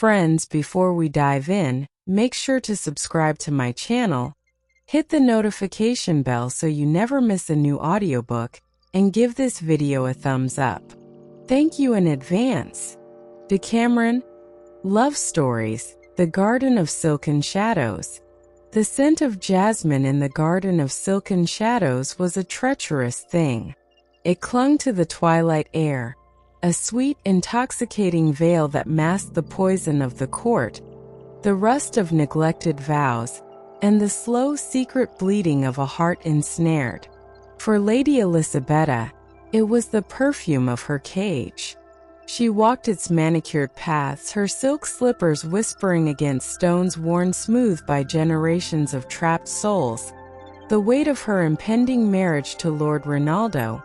Friends, before we dive in, make sure to subscribe to my channel, hit the notification bell so you never miss a new audiobook, and give this video a thumbs up. Thank you in advance. Decameron, Love Stories, The Garden of Silken Shadows. The scent of jasmine in the Garden of Silken Shadows was a treacherous thing. It clung to the twilight air, a sweet, intoxicating veil that masked the poison of the court, the rust of neglected vows, and the slow, secret bleeding of a heart ensnared. For Lady Elisabetta, it was the perfume of her cage. She walked its manicured paths, her silk slippers whispering against stones worn smooth by generations of trapped souls, the weight of her impending marriage to Lord Ronaldo,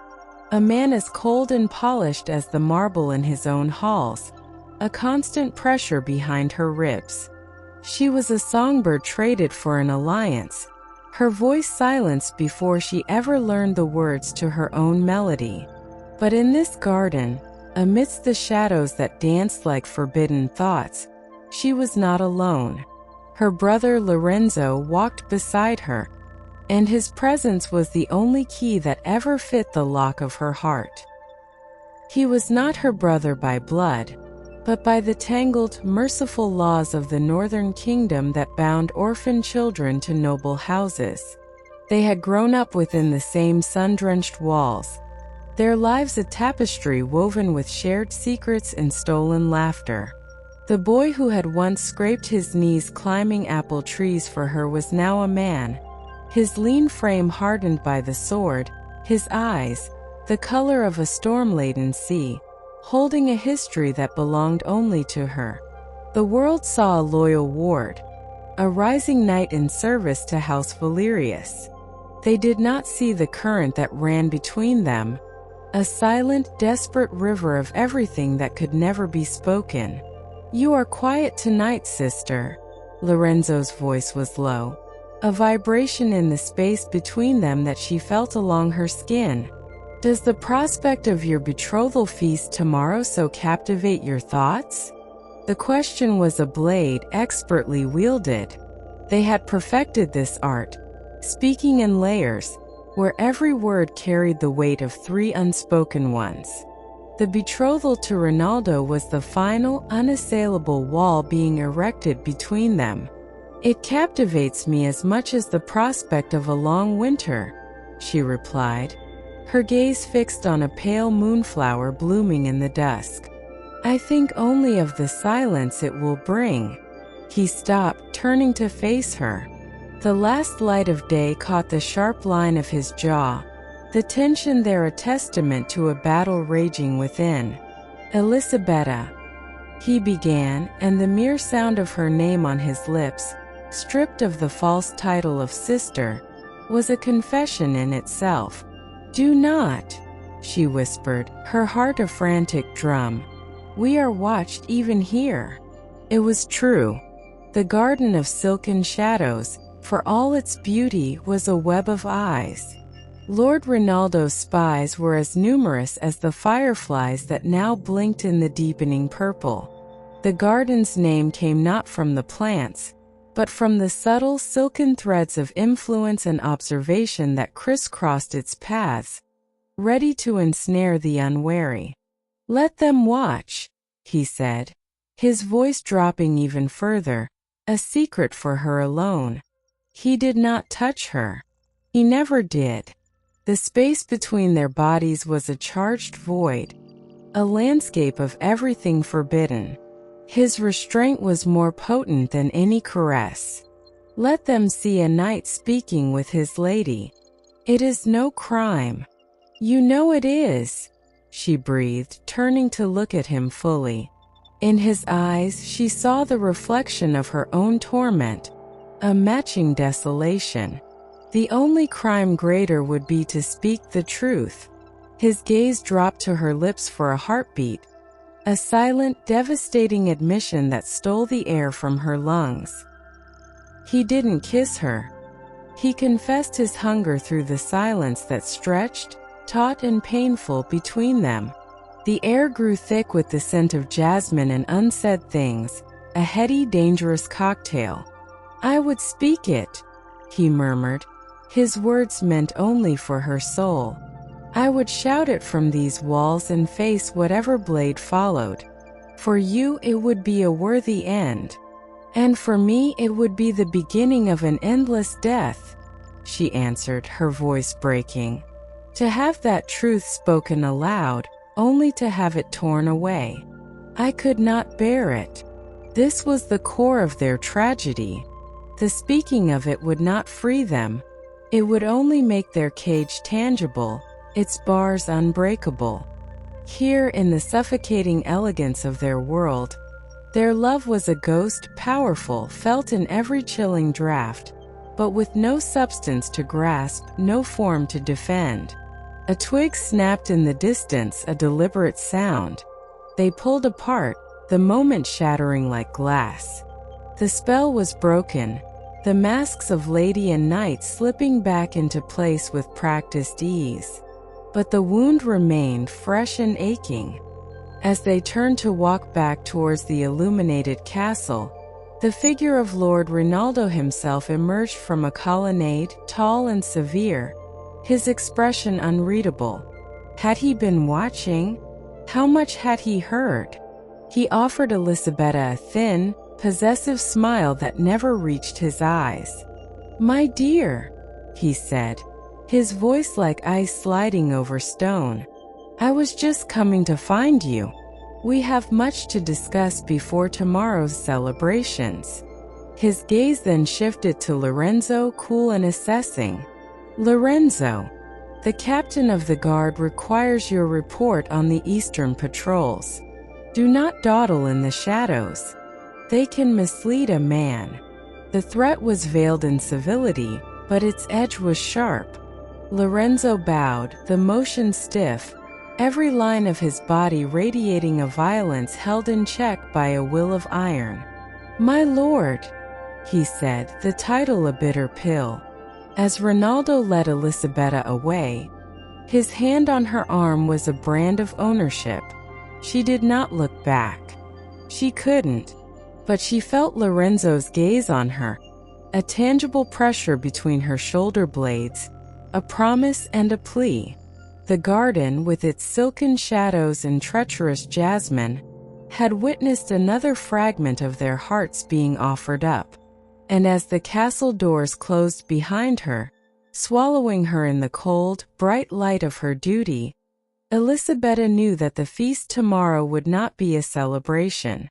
a man as cold and polished as the marble in his own halls, a constant pressure behind her ribs. She was a songbird traded for an alliance, her voice silenced before she ever learned the words to her own melody. But in this garden, amidst the shadows that danced like forbidden thoughts, she was not alone. Her brother Lorenzo walked beside her, and his presence was the only key that ever fit the lock of her heart. He was not her brother by blood, but by the tangled, merciful laws of the northern kingdom that bound orphan children to noble houses. They had grown up within the same sun-drenched walls, their lives a tapestry woven with shared secrets and stolen laughter. The boy who had once scraped his knees climbing apple trees for her was now a man, his lean frame hardened by the sword, his eyes, the color of a storm-laden sea, holding a history that belonged only to her. The world saw a loyal ward, a rising knight in service to House Valerius. They did not see the current that ran between them, a silent, desperate river of everything that could never be spoken. "You are quiet tonight, sister." Lorenzo's voice was low, a vibration in the space between them that she felt along her skin. "Does the prospect of your betrothal feast tomorrow so captivate your thoughts?" The question was a blade expertly wielded. They had perfected this art, speaking in layers, where every word carried the weight of three unspoken ones. The betrothal to Ronaldo was the final, unassailable wall being erected between them. "It captivates me as much as the prospect of a long winter," she replied, her gaze fixed on a pale moonflower blooming in the dusk. "I think only of the silence it will bring." He stopped, turning to face her. The last light of day caught the sharp line of his jaw, the tension there a testament to a battle raging within. "Elisabetta," he began, and the mere sound of her name on his lips, stripped of the false title of sister, was a confession in itself. "Do not," she whispered, her heart a frantic drum. "We are watched even here." It was true. The Garden of Silken Shadows, for all its beauty, was a web of eyes. Lord Ronaldo's spies were as numerous as the fireflies that now blinked in the deepening purple. The garden's name came not from the plants, but from the subtle silken threads of influence and observation that crisscrossed its paths, ready to ensnare the unwary. "Let them watch," he said, his voice dropping even further, a secret for her alone. He did not touch her. He never did. The space between their bodies was a charged void, a landscape of everything forbidden. His restraint was more potent than any caress. "Let them see a knight speaking with his lady. It is no crime." "You know it is," she breathed, turning to look at him fully. In his eyes she saw the reflection of her own torment, a matching desolation. The only crime greater would be to speak the truth. His gaze dropped to her lips for a heartbeat, a silent, devastating admission that stole the air from her lungs. He didn't kiss her. He confessed his hunger through the silence that stretched, taut and painful, between them. The air grew thick with the scent of jasmine and unsaid things, a heady, dangerous cocktail. I would speak it, he murmured. His words meant only for her soul. I would shout it from these walls and face whatever blade followed. For you it would be a worthy end. And for me it would be the beginning of an endless death, she answered, her voice breaking. To have that truth spoken aloud, only to have it torn away. I could not bear it. This was the core of their tragedy. The speaking of it would not free them. It would only make their cage tangible, its bars unbreakable. Here, in the suffocating elegance of their world, their love was a ghost, powerful, felt in every chilling draught, but with no substance to grasp, no form to defend. A twig snapped in the distance, a deliberate sound. They pulled apart, the moment shattering like glass. The spell was broken, the masks of lady and knight slipping back into place with practiced ease. But the wound remained fresh and aching. As they turned to walk back towards the illuminated castle, the figure of Lord Rinaldo himself emerged from a colonnade, tall and severe, his expression unreadable. Had he been watching? How much had he heard? He offered Elisabetta a thin, possessive smile that never reached his eyes. "My dear," he said, his voice like ice sliding over stone. "I was just coming to find you. We have much to discuss before tomorrow's celebrations." His gaze then shifted to Lorenzo, cool and assessing. "Lorenzo, the captain of the guard requires your report on the eastern patrols. Do not dawdle in the shadows. They can mislead a man." The threat was veiled in civility, but its edge was sharp. Lorenzo bowed, the motion stiff, every line of his body radiating a violence held in check by a will of iron. "My lord," he said, the title a bitter pill. As Rinaldo led Elisabetta away, his hand on her arm was a brand of ownership. She did not look back. She couldn't. But she felt Lorenzo's gaze on her, a tangible pressure between her shoulder blades, a promise and a plea. The garden, with its silken shadows and treacherous jasmine, had witnessed another fragment of their hearts being offered up. And as the castle doors closed behind her, swallowing her in the cold, bright light of her duty, Elisabetta knew that the feast tomorrow would not be a celebration.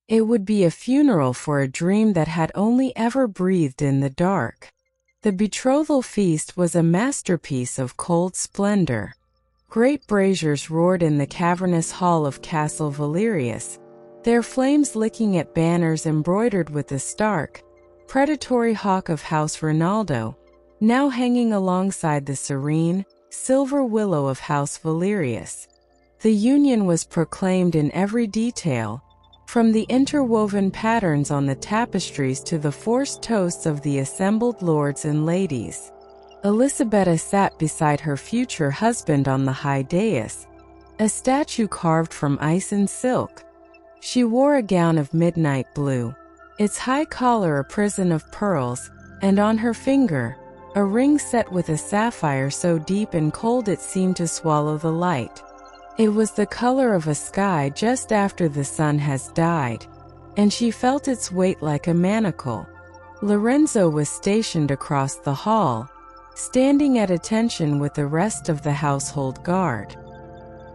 It would be a funeral for a dream that had only ever breathed in the dark. The betrothal feast was a masterpiece of cold splendor. Great braziers roared in the cavernous hall of Castle Valerius, their flames licking at banners embroidered with the stark, predatory hawk of House Rinaldo, now hanging alongside the serene, silver willow of House Valerius. The union was proclaimed in every detail, from the interwoven patterns on the tapestries to the forced toasts of the assembled lords and ladies. Elisabetta sat beside her future husband on the high dais, a statue carved from ice and silk. She wore a gown of midnight blue, its high collar a prison of pearls, and on her finger, a ring set with a sapphire so deep and cold it seemed to swallow the light. It was the color of a sky just after the sun has died, and she felt its weight like a manacle. Lorenzo was stationed across the hall, standing at attention with the rest of the household guard.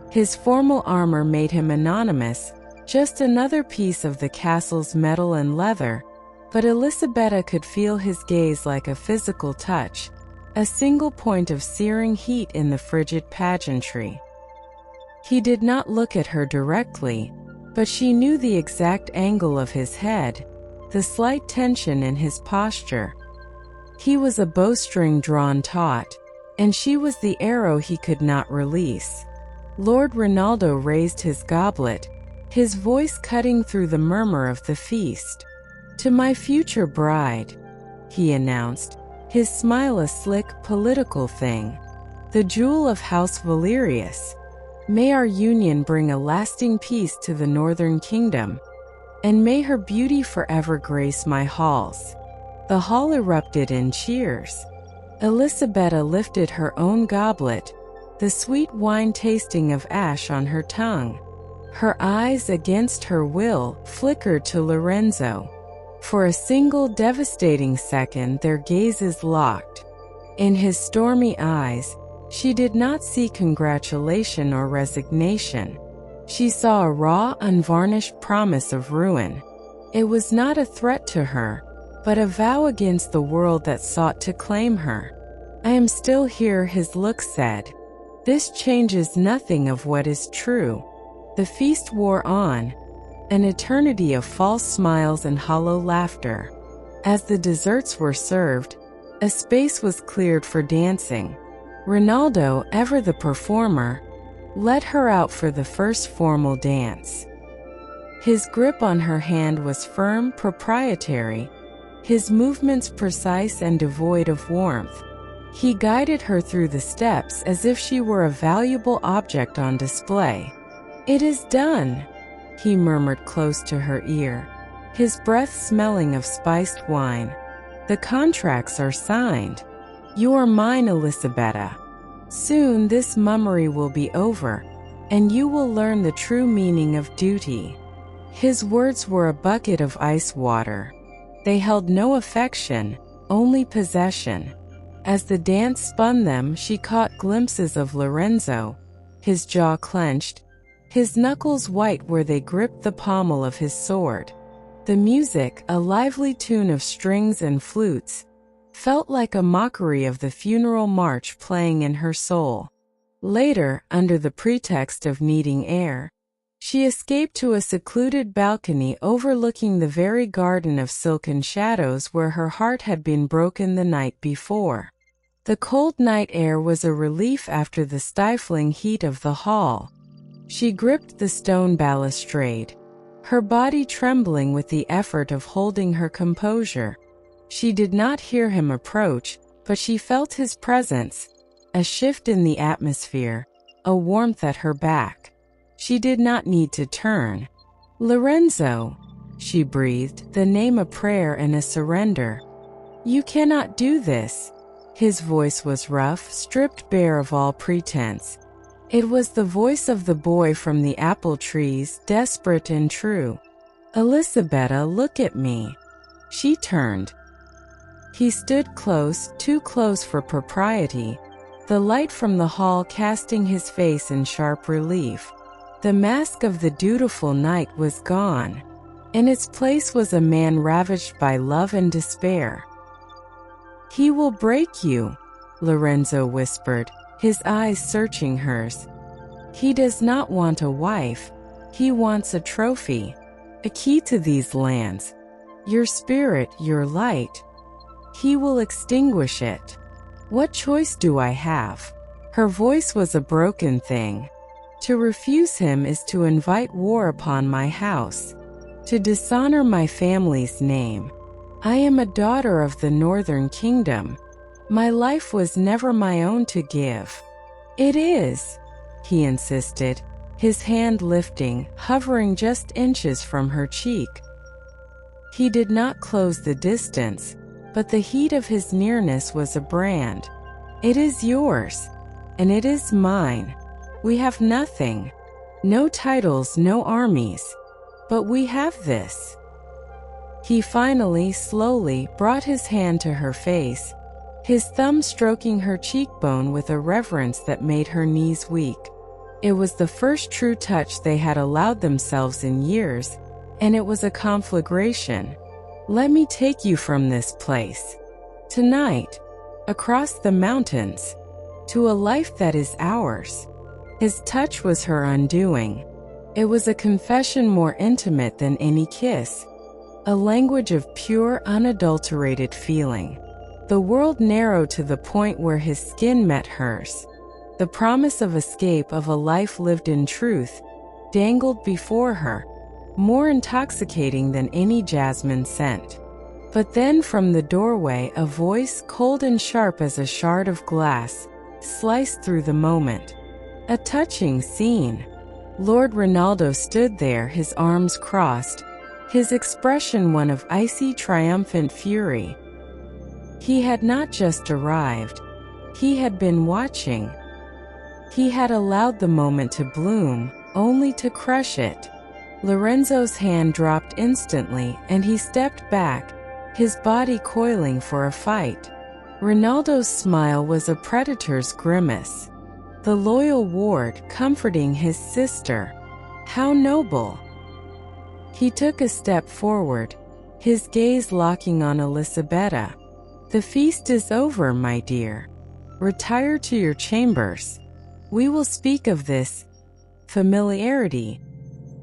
His formal armor made him anonymous, just another piece of the castle's metal and leather, but Elisabetta could feel his gaze like a physical touch, a single point of searing heat in the frigid pageantry. He did not look at her directly, but she knew the exact angle of his head, the slight tension in his posture. He was a bowstring drawn taut, and she was the arrow he could not release. Lord Rinaldo raised his goblet, his voice cutting through the murmur of the feast. "To my future bride," he announced, his smile a slick, political thing. "The jewel of House Valerius. May our union bring a lasting peace to the northern kingdom." and may her beauty forever grace my halls." The hall erupted in cheers. Elisabetta lifted her own goblet, the sweet wine tasting of ash on her tongue. Her eyes, against her will, flickered to Lorenzo. For a single devastating second their gazes locked. In his stormy eyes, she did not see congratulation or resignation. She saw a raw, unvarnished promise of ruin. It was not a threat to her, but a vow against the world that sought to claim her. "I am still here," his look said. "This changes nothing of what is true." The feast wore on, an eternity of false smiles and hollow laughter. As the desserts were served, a space was cleared for dancing. Ronaldo, ever the performer, led her out for the first formal dance. His grip on her hand was firm, proprietary, his movements precise and devoid of warmth. He guided her through the steps as if she were a valuable object on display. "It is done," he murmured close to her ear, his breath smelling of spiced wine. "The contracts are signed. You are mine, Elisabetta. Soon this mummery will be over, and you will learn the true meaning of duty." His words were a bucket of ice water. They held no affection, only possession. As the dance spun them, she caught glimpses of Lorenzo, his jaw clenched, his knuckles white where they gripped the pommel of his sword. The music, a lively tune of strings and flutes, felt like a mockery of the funeral march playing in her soul. Later, under the pretext of needing air, she escaped to a secluded balcony overlooking the very Garden of Silken Shadows where her heart had been broken the night before. The cold night air was a relief after the stifling heat of the hall. She gripped the stone balustrade, her body trembling with the effort of holding her composure. She did not hear him approach, but she felt his presence, a shift in the atmosphere, a warmth at her back. She did not need to turn. "Lorenzo," she breathed, the name a prayer and a surrender. "You cannot do this." His voice was rough, stripped bare of all pretense. It was the voice of the boy from the apple trees, desperate and true. "Elisabetta, look at me." She turned. He stood close, too close for propriety, the light from the hall casting his face in sharp relief. The mask of the dutiful knight was gone. In its place was a man ravaged by love and despair. "He will break you," Lorenzo whispered, his eyes searching hers. "He does not want a wife. He wants a trophy, a key to these lands. Your spirit, your light. He will extinguish it. What choice do I have?" Her voice was a broken thing. "To refuse him is to invite war upon my house, to dishonor my family's name. I am a daughter of the Northern Kingdom. My life was never my own to give." "It is," he insisted, his hand lifting, hovering just inches from her cheek. He did not close the distance, but the heat of his nearness was a brand. "It is yours, and it is mine. We have nothing, no titles, no armies, but we have this." He finally, slowly, brought his hand to her face, his thumb stroking her cheekbone with a reverence that made her knees weak. It was the first true touch they had allowed themselves in years, and it was a conflagration. "Let me take you from this place. Tonight, across the mountains, to a life that is ours." His touch was her undoing. It was a confession more intimate than any kiss, a language of pure, unadulterated feeling. The world narrowed to the point where his skin met hers. The promise of escape, of a life lived in truth, dangled before her, more intoxicating than any jasmine scent. But then from the doorway a voice, cold and sharp as a shard of glass, sliced through the moment. A touching scene. Lord Ronaldo stood there, his arms crossed, his expression one of icy triumphant fury. He had not just arrived. He had been watching. He had allowed the moment to bloom, only to crush it. Lorenzo's hand dropped instantly, and he stepped back, his body coiling for a fight. Ronaldo's smile was a predator's grimace. The loyal ward comforting his sister. How noble! He took a step forward, his gaze locking on Elisabetta. The feast is over, my dear. Retire to your chambers. We will speak of this familiarity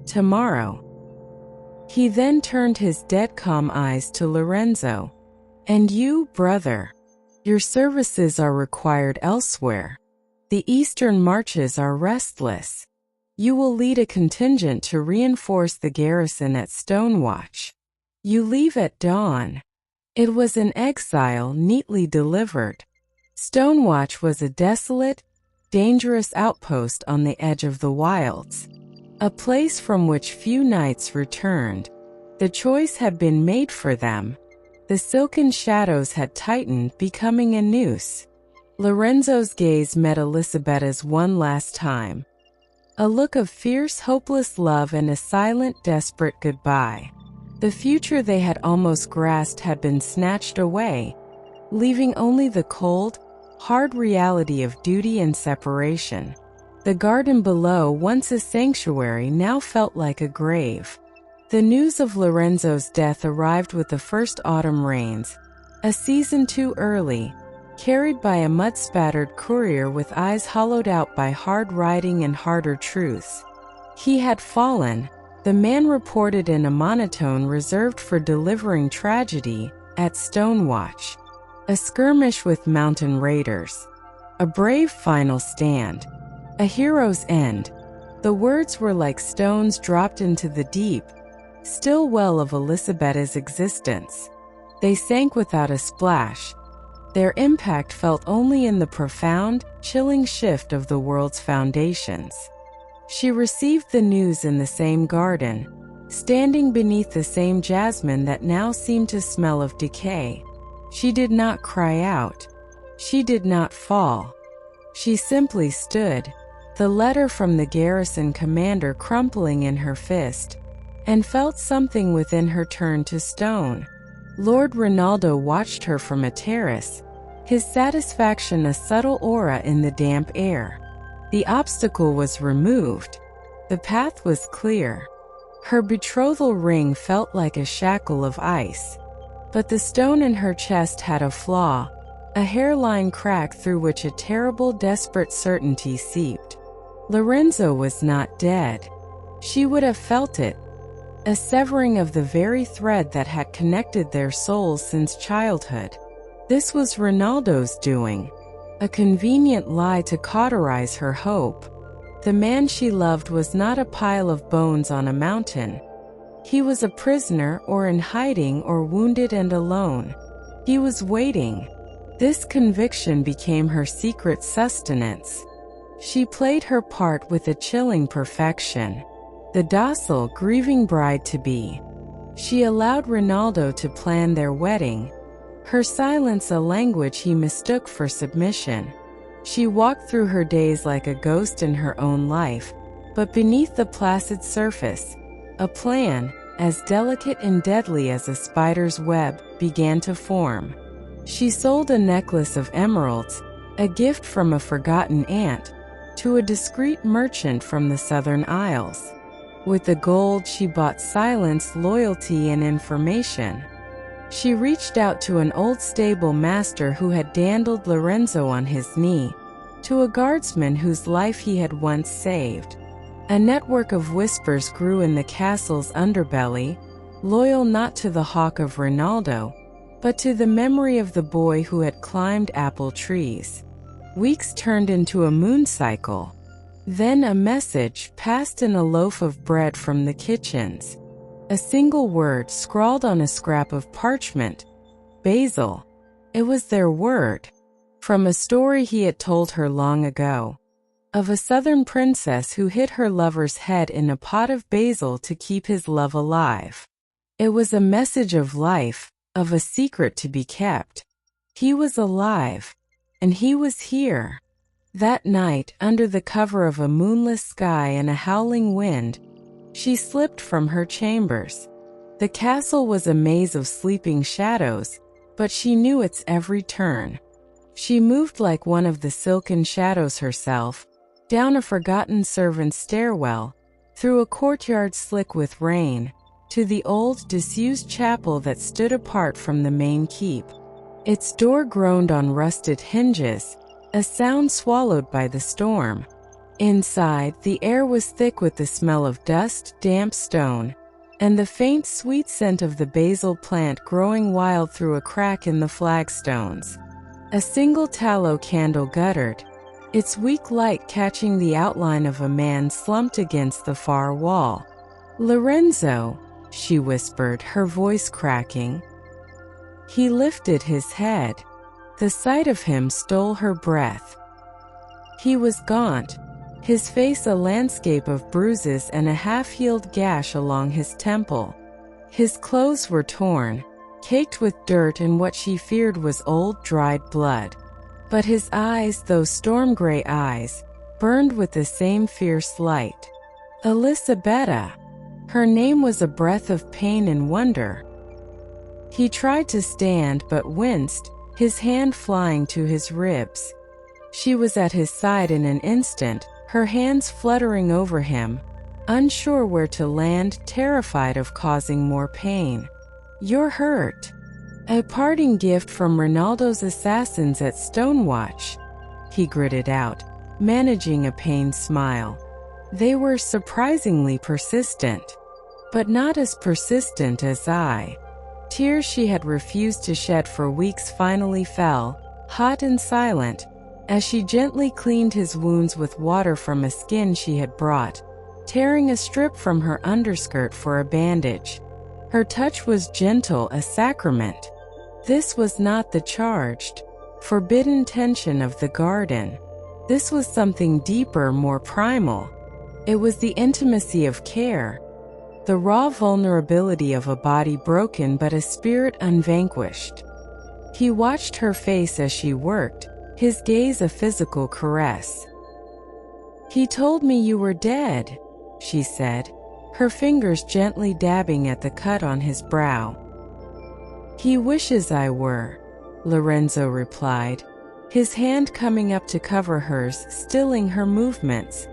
tomorrow. He then turned his dead calm eyes to Lorenzo. And you, brother? Your services are required elsewhere. The eastern marches are restless. You will lead a contingent to reinforce the garrison at Stonewatch. You leave at dawn. It was an exile neatly delivered. Stonewatch was a desolate, dangerous outpost on the edge of the wilds, a place from which few knights returned. The choice had been made for them. The silken shadows had tightened, becoming a noose. Lorenzo's gaze met Elisabetta's one last time. A look of fierce, hopeless love and a silent, desperate goodbye. The future they had almost grasped had been snatched away, leaving only the cold, hard reality of duty and separation. The garden below, once a sanctuary, now felt like a grave. The news of Lorenzo's death arrived with the first autumn rains, a season too early, carried by a mud-spattered courier with eyes hollowed out by hard riding and harder truths. He had fallen, the man reported in a monotone reserved for delivering tragedy, at Stonewatch. A skirmish with mountain raiders. A brave final stand. A hero's end. The words were like stones dropped into the deep, still well of Elisabetta's existence. They sank without a splash. Their impact felt only in the profound, chilling shift of the world's foundations. She received the news in the same garden, standing beneath the same jasmine that now seemed to smell of decay. She did not cry out. She did not fall. She simply stood, the letter from the garrison commander crumpling in her fist, and felt something within her turn to stone. Lord Ronaldo watched her from a terrace, his satisfaction a subtle aura in the damp air. The obstacle was removed. The path was clear. Her betrothal ring felt like a shackle of ice. But the stone in her chest had a flaw, a hairline crack through which a terrible, desperate certainty seeped. Lorenzo was not dead. She would have felt it, a severing of the very thread that had connected their souls since childhood. This was Ronaldo's doing, a convenient lie to cauterize her hope. The man she loved was not a pile of bones on a mountain. He was a prisoner, or in hiding, or wounded and alone. He was waiting. This conviction became her secret sustenance. She played her part with a chilling perfection. The docile, grieving bride-to-be. She allowed Ronaldo to plan their wedding, her silence a language he mistook for submission. She walked through her days like a ghost in her own life, but beneath the placid surface, a plan, as delicate and deadly as a spider's web, began to form. She sold a necklace of emeralds, a gift from a forgotten aunt, to a discreet merchant from the Southern Isles. With the gold she bought silence, loyalty, and information. She reached out to an old stable master who had dandled Lorenzo on his knee, to a guardsman whose life he had once saved. A network of whispers grew in the castle's underbelly, loyal not to the hawk of Ronaldo, but to the memory of the boy who had climbed apple trees. Weeks turned into a moon cycle. Then a message passed in a loaf of bread from the kitchens. A single word scrawled on a scrap of parchment. Basil. It was their word. From a story he had told her long ago. Of a southern princess who hid her lover's head in a pot of basil to keep his love alive. It was a message of life, of a secret to be kept. He was alive, and he was here. That night, under the cover of a moonless sky and a howling wind, she slipped from her chambers. The castle was a maze of sleeping shadows, but she knew its every turn. She moved like one of the silken shadows herself, down a forgotten servant's stairwell, through a courtyard slick with rain, to the old, disused chapel that stood apart from the main keep. Its door groaned on rusted hinges, a sound swallowed by the storm. Inside, the air was thick with the smell of dust, damp stone, and the faint sweet scent of the basil plant growing wild through a crack in the flagstones. A single tallow candle guttered, its weak light catching the outline of a man slumped against the far wall. "Lorenzo," she whispered, her voice cracking. He lifted his head. The sight of him stole her breath. He was gaunt, his face a landscape of bruises and a half-healed gash along his temple. His clothes were torn, caked with dirt and what she feared was old, dried blood. But his eyes, those storm-gray eyes, burned with the same fierce light. Elisabetta. Her name was a breath of pain and wonder. He tried to stand but winced, his hand flying to his ribs. She was at his side in an instant, her hands fluttering over him, unsure where to land, terrified of causing more pain. "You're hurt." "A parting gift from Ronaldo's assassins at Stonewatch," he gritted out, managing a pained smile. They were surprisingly persistent, but not as persistent as I. Tears she had refused to shed for weeks finally fell, hot and silent, as she gently cleaned his wounds with water from a skin she had brought, tearing a strip from her underskirt for a bandage. Her touch was gentle, a sacrament. This was not the charged, forbidden tension of the garden. This was something deeper, more primal. It was the intimacy of care, the raw vulnerability of a body broken but a spirit unvanquished. He watched her face as she worked, his gaze a physical caress. "He told me you were dead," she said, her fingers gently dabbing at the cut on his brow. "He wishes I were," Lorenzo replied, his hand coming up to cover hers, stilling her movements.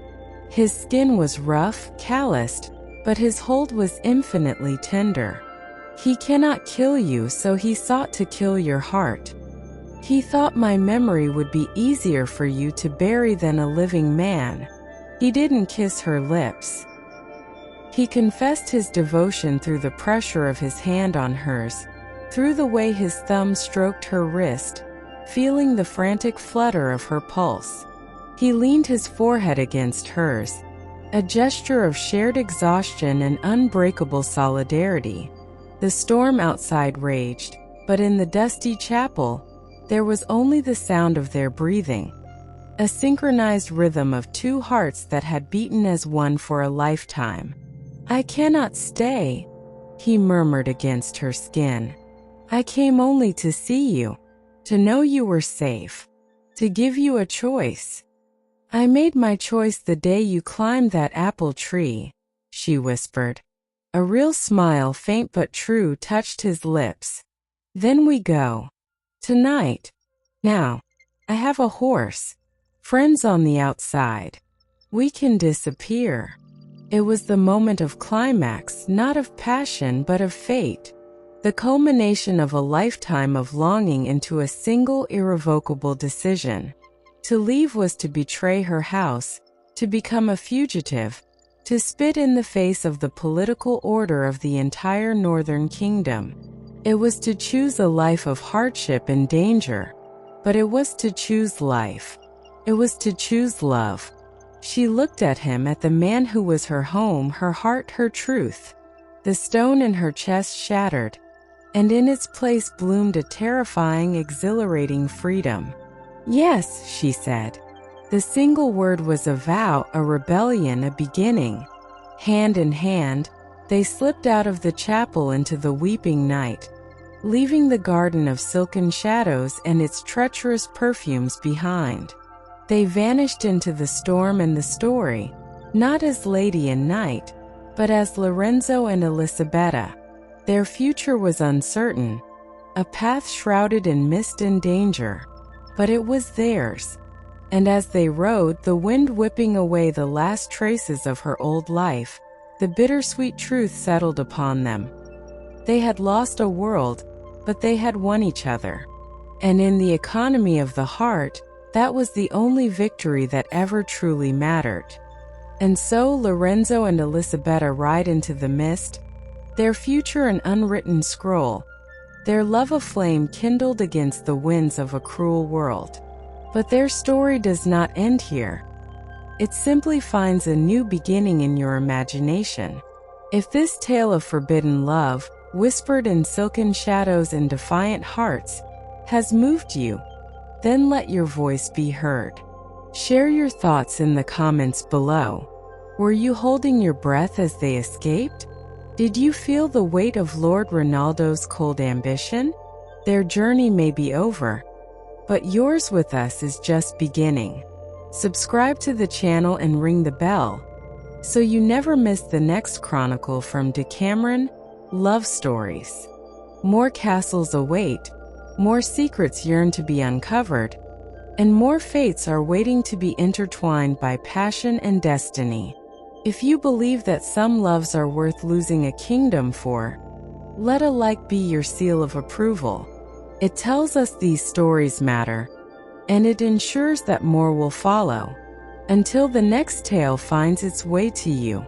His skin was rough, calloused, but his hold was infinitely tender. "He cannot kill you, so he sought to kill your heart. He thought my memory would be easier for you to bury than a living man." He didn't kiss her lips. He confessed his devotion through the pressure of his hand on hers, through the way his thumb stroked her wrist, feeling the frantic flutter of her pulse. He leaned his forehead against hers, a gesture of shared exhaustion and unbreakable solidarity. The storm outside raged, but in the dusty chapel, there was only the sound of their breathing, a synchronized rhythm of two hearts that had beaten as one for a lifetime. "I cannot stay," he murmured against her skin. "I came only to see you, to know you were safe, to give you a choice." "I made my choice the day you climbed that apple tree," she whispered. A real smile, faint but true, touched his lips. "Then we go. Tonight. Now. I have a horse. Friends on the outside. We can disappear." It was the moment of climax, not of passion but of fate. The culmination of a lifetime of longing into a single irrevocable decision. To leave was to betray her house, to become a fugitive, to spit in the face of the political order of the entire northern kingdom. It was to choose a life of hardship and danger, but it was to choose life. It was to choose love. She looked at him, at the man who was her home, her heart, her truth. The stone in her chest shattered, and in its place bloomed a terrifying, exhilarating freedom. "Yes," she said. The single word was a vow, a rebellion, a beginning. Hand in hand, They slipped out of the chapel into the weeping night, leaving the Garden of Silken Shadows and its treacherous perfumes behind. They vanished into the storm and the story, not as lady and knight, but as Lorenzo and Elisabetta. Their future was uncertain, a path shrouded in mist and danger, but it was theirs. And as they rode, the wind whipping away the last traces of her old life, the bittersweet truth settled upon them. They had lost a world, but they had won each other. And in the economy of the heart, that was the only victory that ever truly mattered. And so Lorenzo and Elisabetta ride into the mist, their future an unwritten scroll, their love aflame kindled against the winds of a cruel world. But their story does not end here. It simply finds a new beginning in your imagination. If this tale of forbidden love, whispered in silken shadows and defiant hearts, has moved you, then let your voice be heard. Share your thoughts in the comments below. Were you holding your breath as they escaped? Did you feel the weight of Lord Ronaldo's cold ambition? Their journey may be over, but yours with us is just beginning. Subscribe to the channel and ring the bell, so you never miss the next chronicle from Decameron Love Stories. More castles await, more secrets yearn to be uncovered, and more fates are waiting to be intertwined by passion and destiny. If you believe that some loves are worth losing a kingdom for, let a like be your seal of approval. It tells us these stories matter, and it ensures that more will follow. Until the next tale finds its way to you.